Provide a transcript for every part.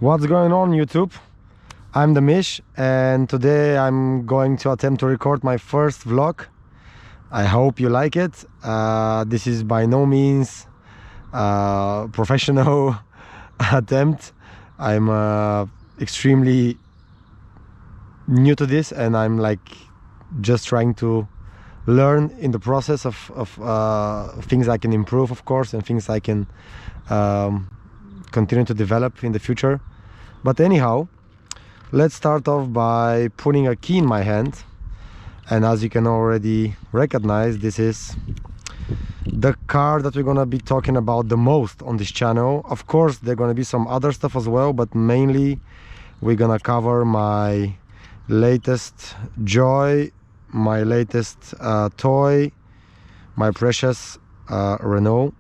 What's going on, YouTube? I'm the Mish, and today I'm going to attempt to record my first vlog. I hope you like it. This is by no means professional attempt. I'm extremely new to this, and I'm like just trying to learn in the process of things I can improve, of course, and things I can continue to develop in the future. But anyhow, let's start off by putting a key in my hand, and as you can already recognize, this is the car that we're gonna be talking about the most on this channel. Of course, there are gonna be some other stuff as well, but mainly we're gonna cover my latest joy, my latest toy, my precious Renault.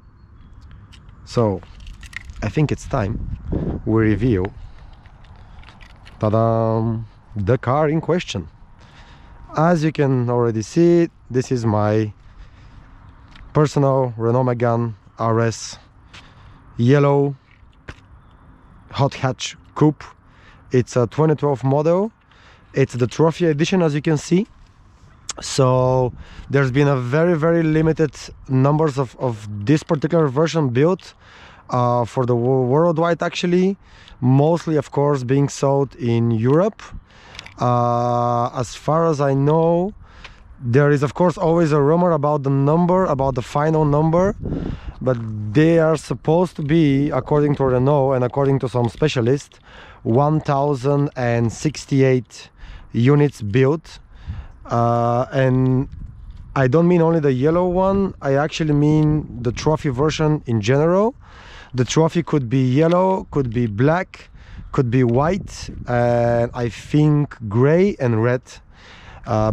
So I think it's time we reveal the car in question. As you can already see, this is my personal Renault Megane RS yellow hot hatch coupe. It's a 2012 model. It's the trophy edition, as you can see. So there's been a very limited numbers of this particular version built for the worldwide, actually, mostly of course being sold in Europe. As far as I know, there is of course always a rumor about the number, about the final number, but they are supposed to be, according to Renault and according to some specialists, 1068 units built. And I don't mean only the yellow one, I actually mean the trophy version in general. The trophy could be yellow, could be black, could be white, and I think gray and red,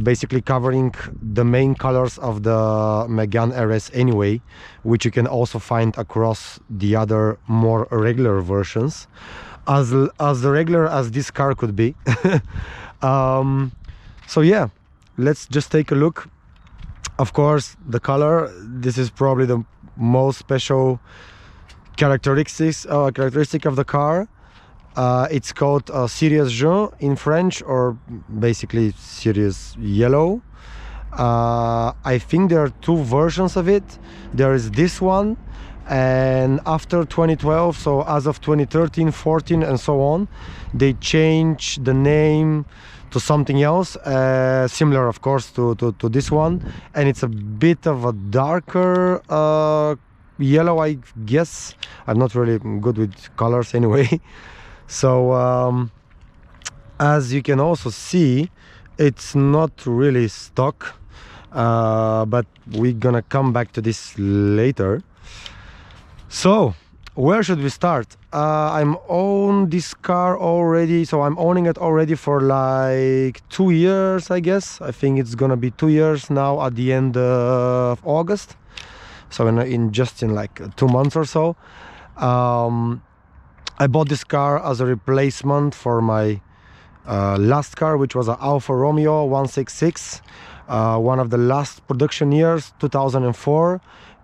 basically covering the main colors of the Megane RS anyway, which you can also find across the other more regular versions, as regular as this car could be. So yeah, let's just take a look. Of course, the color, this is probably the most special characteristic of the car. It's called Series Jaune in French, or basically Series Yellow. I think there are two versions of it. There is this one, and after 2012, so as of 2013, 14 and so on, they changed the name to something else, similar of course to this one, and it's a bit of a darker yellow, I guess. I'm not really good with colors anyway. So as you can also see, it's not really stock, but we're gonna come back to this later. So where should we start? I'm on this car already, so I'm owning it already for like 2 years, I guess. I think it's gonna be 2 years now at the end of August, so in just in like 2 months or so. I bought this car as a replacement for my last car, which was an Alfa Romeo 166, one of the last production years, 2004.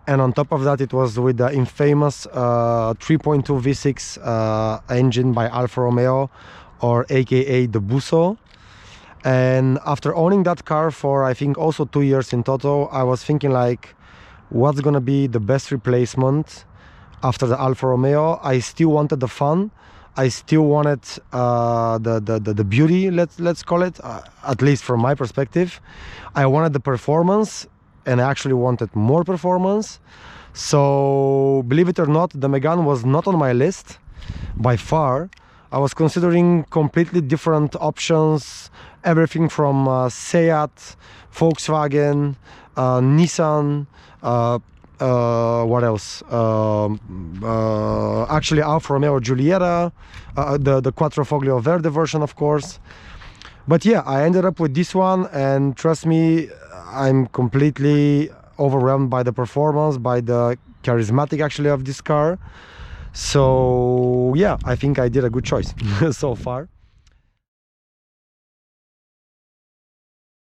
And on top of that, it was with the infamous 3.2 V6 engine by Alfa Romeo, or aka the Busso. And after owning that car for I think also 2 years in total, I was thinking like, what's gonna be the best replacement after the Alfa Romeo? I still wanted the fun, I still wanted the beauty, let's call it, at least from my perspective. I wanted the performance, and I actually wanted more performance. So believe it or not, the Megane was not on my list by far. I was considering completely different options, everything from Seat, Volkswagen, Nissan, what else, actually Alfa Romeo Giulietta, the Quattrofoglio Verde version, of course. But yeah, I ended up with this one, and trust me, I'm completely overwhelmed by the performance, by the charismatic actually of this car. So yeah, I think I did a good choice so far.